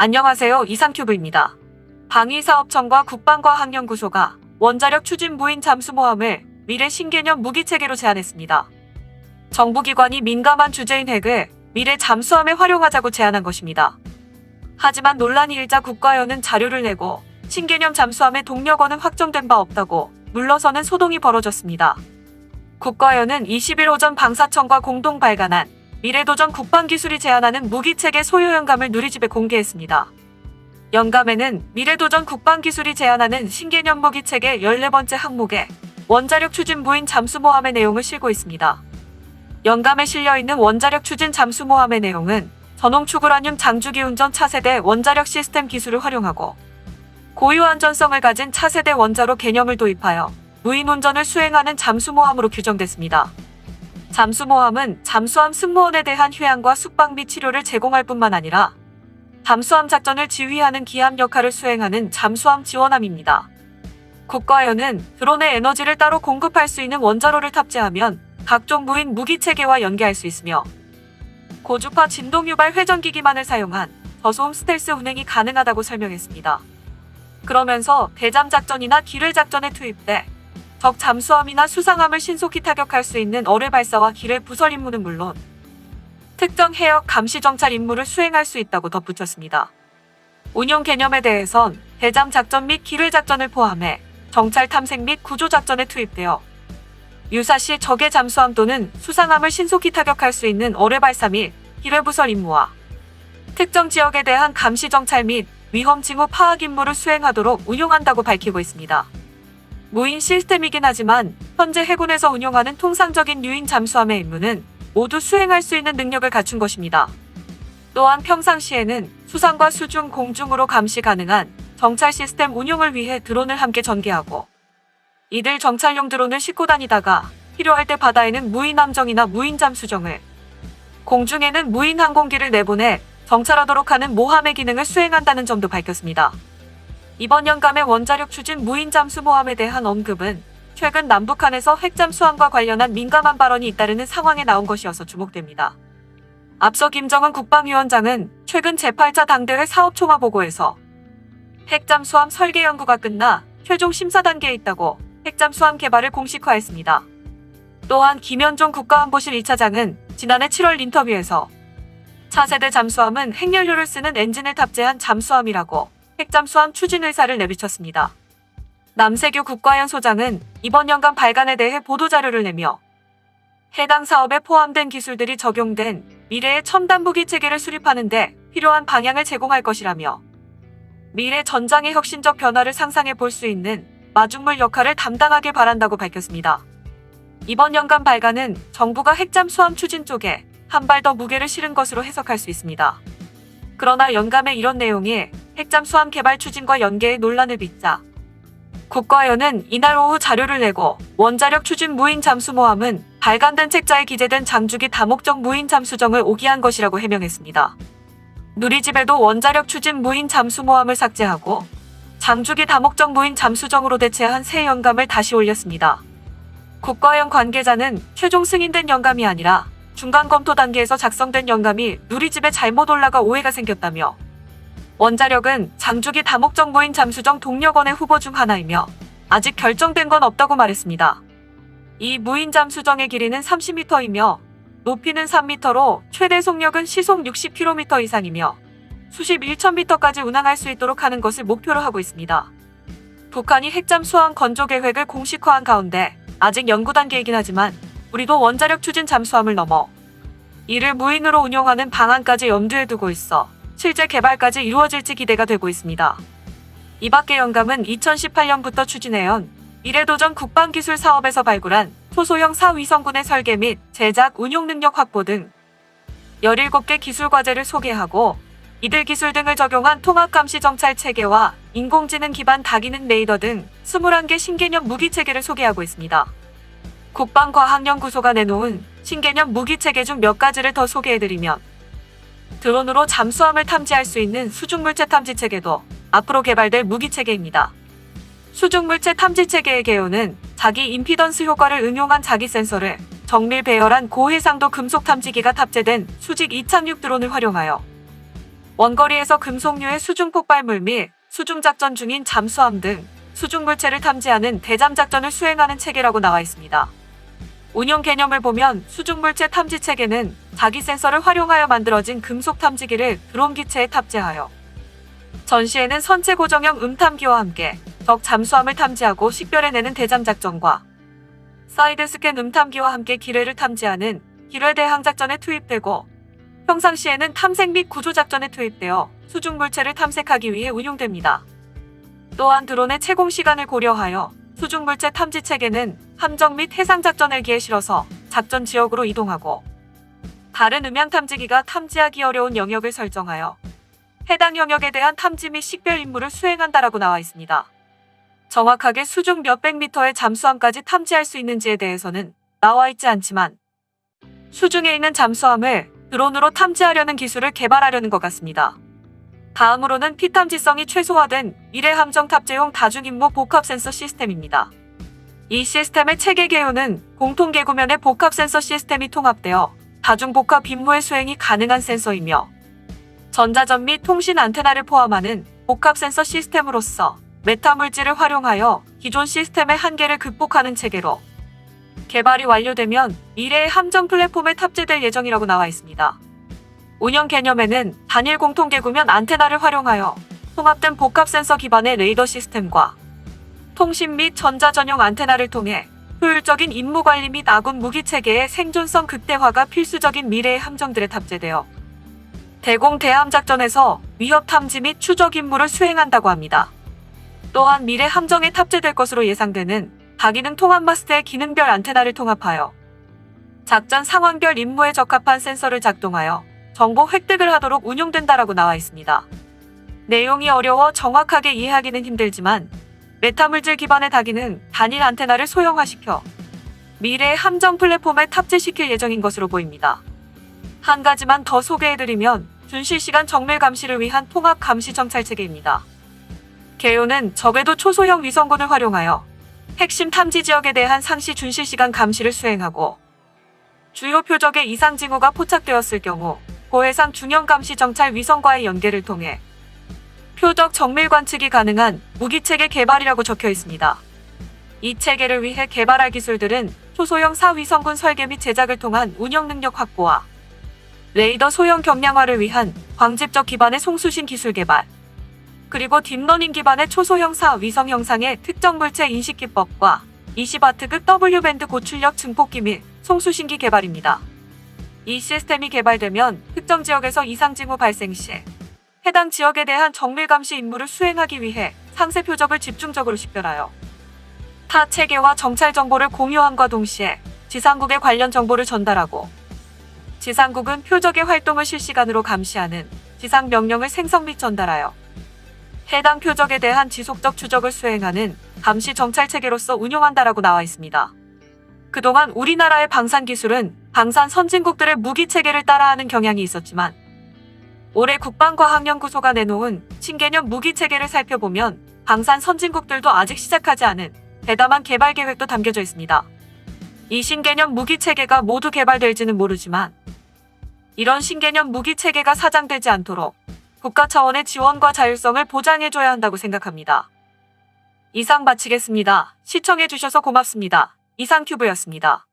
안녕하세요. 이상큐브입니다. 방위사업청과 국방과학연구소가 원자력 추진 무인 잠수모함을 미래 신개념 무기체계로 제안했습니다. 정부기관이 민감한 주제인 핵을 미래 잠수함에 활용하자고 제안한 것입니다. 하지만 논란이 일자 국가연은 자료를 내고 신개념 잠수함의 동력원은 확정된 바 없다고 물러서는 소동이 벌어졌습니다. 국가연은 20일 오전 방사청과 공동 발간한 미래도전 국방기술이 제안하는 무기체계 소요 영감을 누리집에 공개했습니다. 영감에는 미래도전 국방기술이 제안하는 신개념 무기체계 14번째 항목에 원자력 추진 무인 잠수모함의 내용을 실고 있습니다. 영감에 실려있는 원자력 추진 잠수모함의 내용은 전홍축우라늄 장주기 운전 차세대 원자력 시스템 기술을 활용하고 고유 안전성을 가진 차세대 원자로 개념을 도입하여 무인 운전을 수행하는 잠수모함으로 규정됐습니다. 잠수모함은 잠수함 승무원에 대한 휴양과 숙박 및 치료를 제공할 뿐만 아니라 잠수함 작전을 지휘하는 기함 역할을 수행하는 잠수함 지원함입니다. 국가연은 드론의 에너지를 따로 공급할 수 있는 원자로를 탑재하면 각종 무인 무기체계와 연계할 수 있으며 고주파 진동 유발 회전기기만을 사용한 저소음 스텔스 운행이 가능하다고 설명했습니다. 그러면서 대잠 작전이나 기뢰 작전에 투입돼 적 잠수함이나 수상함을 신속히 타격할 수 있는 어뢰 발사와 기뢰 부설 임무는 물론 특정 해역 감시 정찰 임무를 수행할 수 있다고 덧붙였습니다. 운용 개념에 대해선 대잠 작전 및 기뢰 작전을 포함해 정찰 탐색 및 구조 작전에 투입되어 유사시 적의 잠수함 또는 수상함을 신속히 타격할 수 있는 어뢰 발사 및 기뢰 부설 임무와 특정 지역에 대한 감시 정찰 및 위험 징후 파악 임무를 수행하도록 운용한다고 밝히고 있습니다. 무인 시스템이긴 하지만 현재 해군에서 운용하는 통상적인 유인 잠수함의 임무는 모두 수행할 수 있는 능력을 갖춘 것입니다. 또한 평상시에는 수상과 수중, 공중으로 감시 가능한 정찰 시스템 운용을 위해 드론을 함께 전개하고 이들 정찰용 드론을 싣고 다니다가 필요할 때 바다에는 무인 함정이나 무인 잠수정을 공중에는 무인 항공기를 내보내 정찰하도록 하는 모함의 기능을 수행한다는 점도 밝혔습니다. 이번 영감의 원자력 추진 무인 잠수모함에 대한 언급은 최근 남북한에서 핵잠수함과 관련한 민감한 발언이 잇따르는 상황에 나온 것이어서 주목됩니다. 앞서 김정은 국방위원장은 최근 제8차 당대회 사업총화보고에서 핵잠수함 설계 연구가 끝나 최종 심사 단계에 있다고 핵잠수함 개발을 공식화했습니다. 또한 김현종 국가안보실 2차장은 지난해 7월 인터뷰에서 차세대 잠수함은 핵연료를 쓰는 엔진을 탑재한 잠수함이라고 핵잠수함 추진 의사를 내비쳤습니다. 남세규 국가연 소장은 이번 연감 발간에 대해 보도자료를 내며 해당 사업에 포함된 기술들이 적용된 미래의 첨단 무기 체계를 수립하는 데 필요한 방향을 제공할 것이라며 미래 전장의 혁신적 변화를 상상해 볼 수 있는 마중물 역할을 담당하길 바란다고 밝혔습니다. 이번 연감 발간은 정부가 핵잠수함 추진 쪽에 한 발 더 무게를 실은 것으로 해석할 수 있습니다. 그러나 연감의 이런 내용이 핵잠수함 개발 추진과 연계의 논란을 빚자 국가연은 이날 오후 자료를 내고 원자력 추진 무인 잠수모함은 발간된 책자에 기재된 장주기 다목적 무인 잠수정을 오기한 것이라고 해명했습니다. 누리집에도 원자력 추진 무인 잠수모함을 삭제하고 장주기 다목적 무인 잠수정으로 대체한 새 연감을 다시 올렸습니다. 국가연 관계자는 최종 승인된 연감이 아니라 중간 검토 단계에서 작성된 연감이 누리집에 잘못 올라가 오해가 생겼다며 원자력은 장주기 다목적 무인 잠수정 동력원의 후보 중 하나이며 아직 결정된 건 없다고 말했습니다. 이 무인 잠수정의 길이는 30m이며 높이는 3m로 최대 속력은 시속 60km 이상이며 수십 1,000m까지 운항할 수 있도록 하는 것을 목표로 하고 있습니다. 북한이 핵잠수함 건조 계획을 공식화한 가운데 아직 연구 단계이긴 하지만 우리도 원자력 추진 잠수함을 넘어 이를 무인으로 운용하는 방안까지 염두에 두고 있어 실제 개발까지 이루어질지 기대가 되고 있습니다. 이 밖에 연감은 2018년부터 추진해온 미래도전 국방기술 사업에서 발굴한 초소형 사위성군의 설계 및 제작, 운용 능력 확보 등 17개 기술 과제를 소개하고 이들 기술 등을 적용한 통합감시 정찰 체계와 인공지능 기반 다기능 레이더 등 21개 신개념 무기체계를 소개하고 있습니다. 국방과학연구소가 내놓은 신개념 무기체계 중 몇 가지를 더 소개해드리면 드론으로 잠수함을 탐지할 수 있는 수중물체 탐지체계도 앞으로 개발될 무기체계입니다. 수중물체 탐지체계의 개요는 자기 임피던스 효과를 응용한 자기 센서를 정밀 배열한 고해상도 금속 탐지기가 탑재된 수직 이착륙 드론을 활용하여 원거리에서 금속류의 수중 폭발물 및 수중 작전 중인 잠수함 등 수중 물체를 탐지하는 대잠 작전을 수행하는 체계라고 나와 있습니다. 운용 개념을 보면 수중 물체 탐지 체계는 자기 센서를 활용하여 만들어진 금속 탐지기를 드론 기체에 탑재하여 전시에는 선체 고정형 음탐기와 함께 적 잠수함을 탐지하고 식별해내는 대잠 작전과 사이드 스캔 음탐기와 함께 기뢰를 탐지하는 기뢰 대항 작전에 투입되고 평상시에는 탐색 및 구조 작전에 투입되어 수중 물체를 탐색하기 위해 운용됩니다. 또한 드론의 채공 시간을 고려하여 수중 물체 탐지 체계는 함정 및 해상 작전 헬기에 실어서 작전 지역으로 이동하고 다른 음향 탐지기가 탐지하기 어려운 영역을 설정하여 해당 영역에 대한 탐지 및 식별 임무를 수행한다라고 나와 있습니다. 정확하게 수중 몇백 미터의 잠수함까지 탐지할 수 있는지에 대해서는 나와 있지 않지만 수중에 있는 잠수함을 드론으로 탐지하려는 기술을 개발하려는 것 같습니다. 다음으로는 피탐지성이 최소화된 미래 함정 탑재용 다중임무 복합 센서 시스템입니다. 이 시스템의 체계 개요는 공통 개구면의 복합 센서 시스템이 통합되어 다중 복합 임무의 수행이 가능한 센서이며 전자전 및 통신 안테나를 포함하는 복합 센서 시스템으로서 메타 물질을 활용하여 기존 시스템의 한계를 극복하는 체계로 개발이 완료되면 미래의 함정 플랫폼에 탑재될 예정이라고 나와 있습니다. 운영 개념에는 단일 공통 개구면 안테나를 활용하여 통합된 복합 센서 기반의 레이더 시스템과 통신 및 전자 전용 안테나를 통해 효율적인 임무 관리 및 아군 무기 체계의 생존성 극대화가 필수적인 미래의 함정들에 탑재되어 대공 대함 작전에서 위협 탐지 및 추적 임무를 수행한다고 합니다. 또한 미래 함정에 탑재될 것으로 예상되는 다기능 통합 마스트의 기능별 안테나를 통합하여 작전 상황별 임무에 적합한 센서를 작동하여 정보 획득을 하도록 운용된다라고 나와 있습니다. 내용이 어려워 정확하게 이해하기는 힘들지만 메타물질 기반의 다기능 단일 안테나를 소형화시켜 미래의 함정 플랫폼에 탑재시킬 예정인 것으로 보입니다. 한 가지만 더 소개해드리면 준실시간 정밀 감시를 위한 통합 감시 정찰 체계입니다. 개요는 적외도 초소형 위성군을 활용하여 핵심 탐지 지역에 대한 상시 준실시간 감시를 수행하고 주요 표적의 이상 징후가 포착되었을 경우 고해상 중형 감시 정찰 위성과의 연계를 통해 표적 정밀 관측이 가능한 무기체계 개발이라고 적혀 있습니다. 이 체계를 위해 개발할 기술들은 초소형 사위성군 설계 및 제작을 통한 운영 능력 확보와 레이더 소형 경량화를 위한 광집적 기반의 송수신 기술 개발, 그리고 딥러닝 기반의 초소형 사위성 형상의 특정 물체 인식 기법과 20W급 W밴드 고출력 증폭기 및 송수신기 개발입니다. 이 시스템이 개발되면 특정 지역에서 이상 징후 발생 시 해당 지역에 대한 정밀 감시 임무를 수행하기 위해 상세 표적을 집중적으로 식별하여 타 체계와 정찰 정보를 공유함과 동시에 지상국에 관련 정보를 전달하고 지상국은 표적의 활동을 실시간으로 감시하는 지상 명령을 생성 및 전달하여 해당 표적에 대한 지속적 추적을 수행하는 감시 정찰 체계로서 운용한다라고 나와 있습니다. 그동안 우리나라의 방산 기술은 방산 선진국들의 무기 체계를 따라하는 경향이 있었지만 올해 국방과학연구소가 내놓은 신개념 무기 체계를 살펴보면 방산 선진국들도 아직 시작하지 않은 대담한 개발 계획도 담겨져 있습니다. 이 신개념 무기 체계가 모두 개발될지는 모르지만 이런 신개념 무기 체계가 사장되지 않도록 국가 차원의 지원과 자율성을 보장해줘야 한다고 생각합니다. 이상 마치겠습니다. 시청해주셔서 고맙습니다. 이상큐브였습니다.